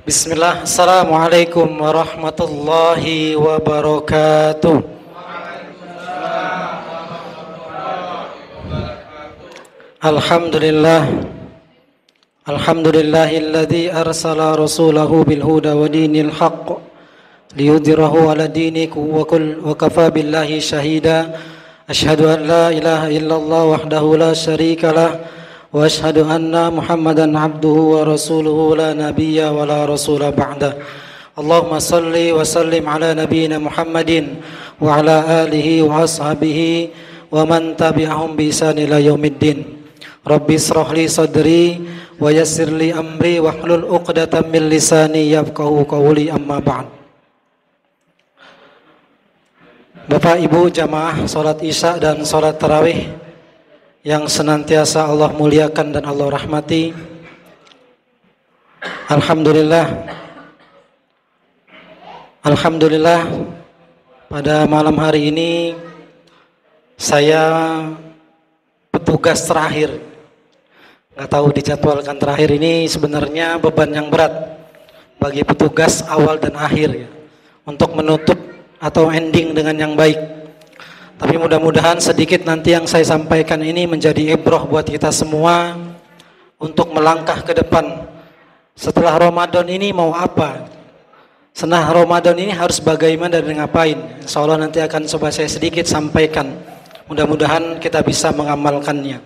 Bismillah, Assalamualaikum warahmatullahi wabarakatuh. Alhamdulillah, alhamdulillahilladzi arsala rasulahu bil huda wa dinil haqq liyudhhirahu ala dini wa kafa billahi shahida. Asyhadu an la ilaha illallah wahdahu la syarikalah wa asyhadu anna Muhammadan abduhu wa rasuluhu la nabiyya wa la rasula ba'da. Allahumma salli wa sallim ala nabiyyina Muhammadin wa ala alihi wa ashabihi wa man tabi'ahum bi ihsan ila yaumiddin. Rabbi israh li sadri wa yassir li amri wa hlul 'uqdatam min lisani yafqahu qawli, amma ba'd. Bapak Ibu jamaah salat Isya dan salat tarawih yang senantiasa Allah muliakan dan Allah rahmati. Alhamdulillah pada malam hari ini saya petugas terakhir. Nggak tahu dijadwalkan terakhir, ini sebenarnya beban yang berat bagi petugas awal dan akhir ya, untuk menutup atau ending dengan yang baik. Tapi mudah-mudahan sedikit nanti yang saya sampaikan ini menjadi ibrah buat kita semua untuk melangkah ke depan. Setelah Ramadan ini mau apa? Setelah Ramadan ini harus bagaimana dan ngapain? Insya Allah nanti akan coba saya sedikit sampaikan. Mudah-mudahan kita bisa mengamalkannya.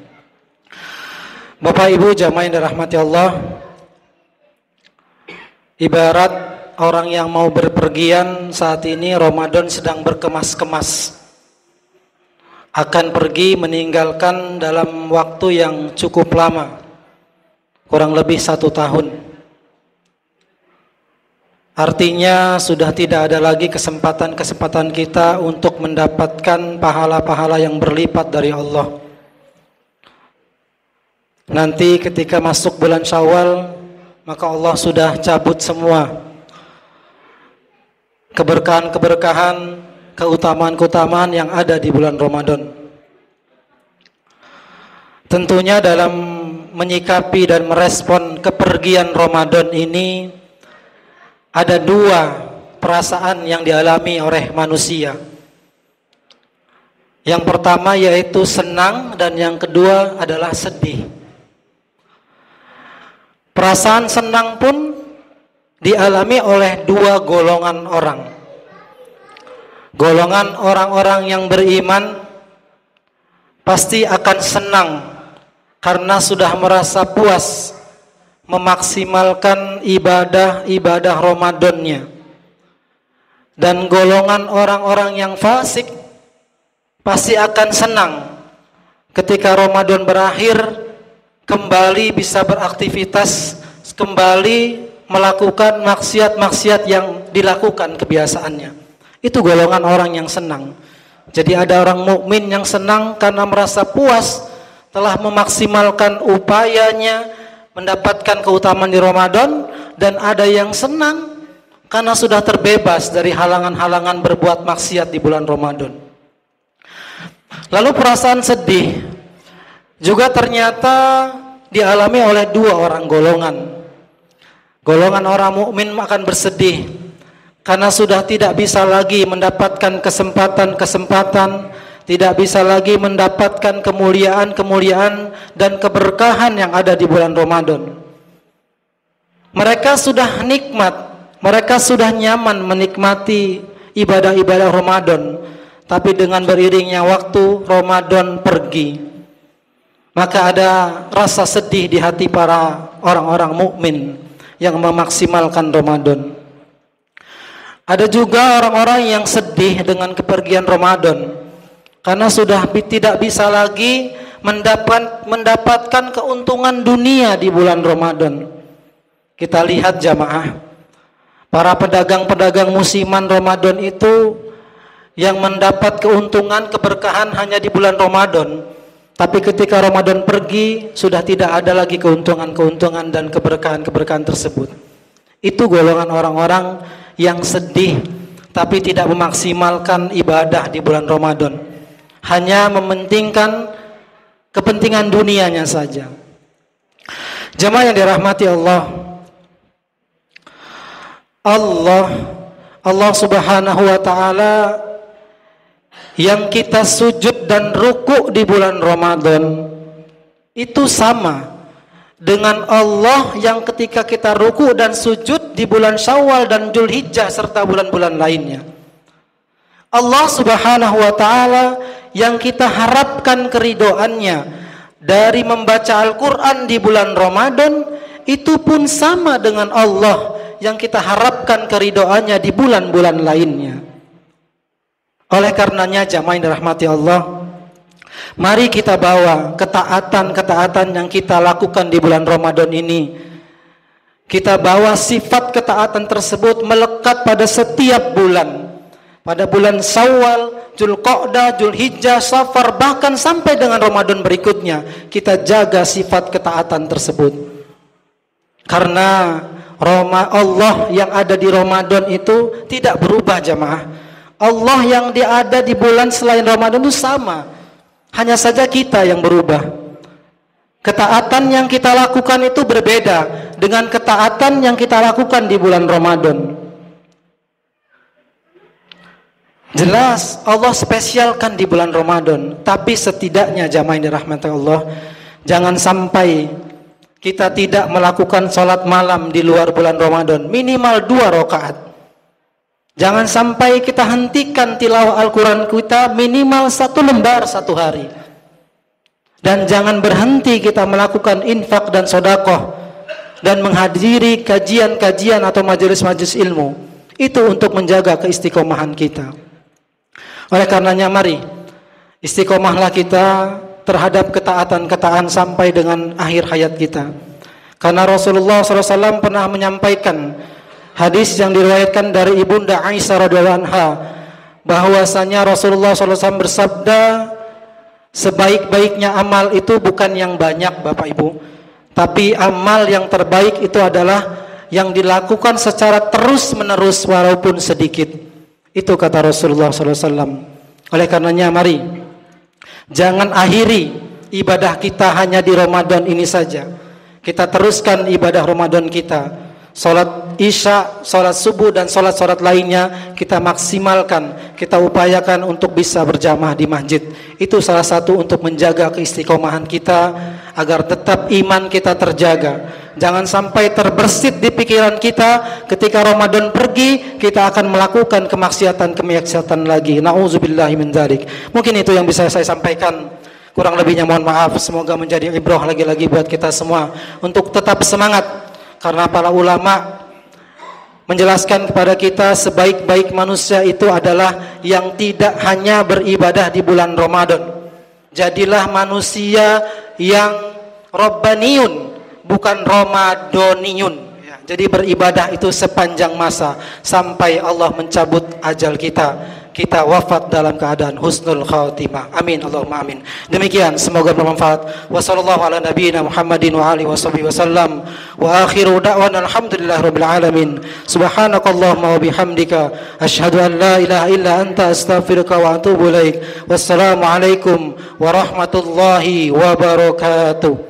Bapak Ibu jamaah yang dirahmati Allah, ibarat orang yang mau berpergian saat ini Ramadan sedang berkemas-kemas, akan pergi meninggalkan dalam waktu yang cukup lama, kurang lebih 1 tahun. Artinya sudah tidak ada lagi kesempatan-kesempatan kita untuk mendapatkan pahala-pahala yang berlipat dari Allah. Nanti ketika masuk bulan Syawal, maka Allah sudah cabut semua keberkahan-keberkahan, keutamaan-keutamaan yang ada di bulan Ramadan. Tentunya dalam menyikapi dan merespon kepergian Ramadan ini ada 2 perasaan yang dialami oleh manusia. Yang pertama yaitu senang dan yang kedua adalah sedih. Perasaan senang pun dialami oleh 2 golongan orang. Golongan orang-orang yang beriman pasti akan senang karena sudah merasa puas memaksimalkan ibadah Ramadannya. Dan golongan orang-orang yang fasik pasti akan senang ketika Ramadan berakhir, kembali bisa beraktivitas, kembali melakukan maksiat-maksiat yang dilakukan kebiasaannya. Itu golongan orang yang senang. Jadi ada orang mukmin yang senang karena merasa puas telah memaksimalkan upayanya mendapatkan keutamaan di Ramadan, dan ada yang senang karena sudah terbebas dari halangan-halangan berbuat maksiat di bulan Ramadan. Lalu perasaan sedih juga ternyata dialami oleh 2 orang golongan. Golongan orang mukmin akan bersedih karena sudah tidak bisa lagi mendapatkan kesempatan-kesempatan, tidak bisa lagi mendapatkan kemuliaan-kemuliaan dan keberkahan yang ada di bulan Ramadan. Mereka sudah nikmat, mereka sudah nyaman menikmati ibadah-ibadah Ramadan, tapi dengan beriringnya waktu Ramadan pergi, maka ada rasa sedih di hati para orang-orang mukmin yang memaksimalkan Ramadan. Ada juga orang-orang yang sedih dengan kepergian Ramadan karena sudah tidak bisa lagi mendapatkan keuntungan dunia di bulan Ramadan. Kita lihat jamaah, para pedagang-pedagang musiman Ramadan itu yang mendapat keuntungan keberkahan hanya di bulan Ramadan, tapi ketika Ramadan pergi sudah tidak ada lagi keuntungan-keuntungan dan keberkahan-keberkahan tersebut. Itu golongan orang-orang yang sedih tapi tidak memaksimalkan ibadah di bulan Ramadan, hanya mementingkan kepentingan dunianya saja. Jemaah yang dirahmati Allah, Allah Subhanahu wa taala yang kita sujud dan ruku di bulan Ramadan itu sama dengan Allah yang ketika kita ruku dan sujud di bulan Syawal dan Dzulhijjah serta bulan-bulan lainnya. Allah Subhanahu wa taala yang kita harapkan keridhoannya dari membaca Al-Qur'an di bulan Ramadan itu pun sama dengan Allah yang kita harapkan keridhoannya di bulan-bulan lainnya. Oleh karenanya jamaah yang dirahmati Allah, mari kita bawa ketaatan-ketaatan yang kita lakukan di bulan Ramadan ini. Kita bawa sifat ketaatan tersebut melekat pada setiap bulan. Pada bulan Syawal, Dzulqa'dah, Dzulhijjah, Safar, bahkan sampai dengan Ramadan berikutnya, kita jaga sifat ketaatan tersebut. Karena Allah yang ada di Ramadan itu tidak berubah jamaah. Allah yang ada di bulan selain Ramadan itu sama. Hanya saja kita yang berubah. Ketaatan yang kita lakukan itu berbeda dengan ketaatan yang kita lakukan di bulan Ramadan. Jelas Allah spesialkan di bulan Ramadan, tapi setidaknya jamaah yang dirahmati Allah, jangan sampai kita tidak melakukan sholat malam di luar bulan Ramadan, minimal 2 rakaat. Jangan sampai kita hentikan tilawah Al-Quran kita minimal 1 lembar 1 hari. Dan jangan berhenti kita melakukan infak dan sedekah dan menghadiri kajian-kajian atau majelis-majelis ilmu. Itu untuk menjaga keistiqomahan kita. Oleh karenanya mari istiqomahlah kita terhadap ketaatan-ketaatan sampai dengan akhir hayat kita. Karena Rasulullah SAW pernah menyampaikan hadis yang diriwayatkan dari Ibunda Aisyah radhiyallahu anha bahwasanya Rasulullah SAW bersabda, sebaik-baiknya amal itu bukan yang banyak Bapak Ibu, tapi amal yang terbaik itu adalah yang dilakukan secara terus-menerus walaupun sedikit. Itu kata Rasulullah SAW. Oleh karenanya mari jangan akhiri ibadah kita hanya di Ramadan ini saja. Kita teruskan ibadah Ramadan kita. Salat Isya, salat subuh dan salat-salat lainnya kita maksimalkan, kita upayakan untuk bisa berjamaah di masjid. Itu salah satu untuk menjaga keistiqomahan kita agar tetap iman kita terjaga. Jangan sampai terbersit di pikiran kita ketika Ramadan pergi kita akan melakukan kemaksiatan lagi. Nauzubillahi min dzalik. Mungkin itu yang bisa saya sampaikan. Kurang lebihnya mohon maaf. Semoga menjadi ibrah lagi-lagi buat kita semua untuk tetap semangat. Karena para ulama menjelaskan kepada kita sebaik-baik manusia itu adalah yang tidak hanya beribadah di bulan Ramadan. Jadilah manusia yang Rabbaniyun, bukan Ramadoniyun. Jadi beribadah itu sepanjang masa sampai Allah mencabut ajal kita. Kita wafat dalam keadaan husnul khatimah. Amin Allahumma amin. Demikian semoga bermanfaat. Wa sallallahu ala nabiyyina Muhammadin wa alihi washabbihi wasallam. Wa akhiru da'wana alhamdulillahirabbil alamin. Subhanakallahumma wa bihamdika asyhadu an la ilaha illa anta astaghfiruka wa atubu ilaik. Wassalamu alaikum warahmatullahi wabarakatuh.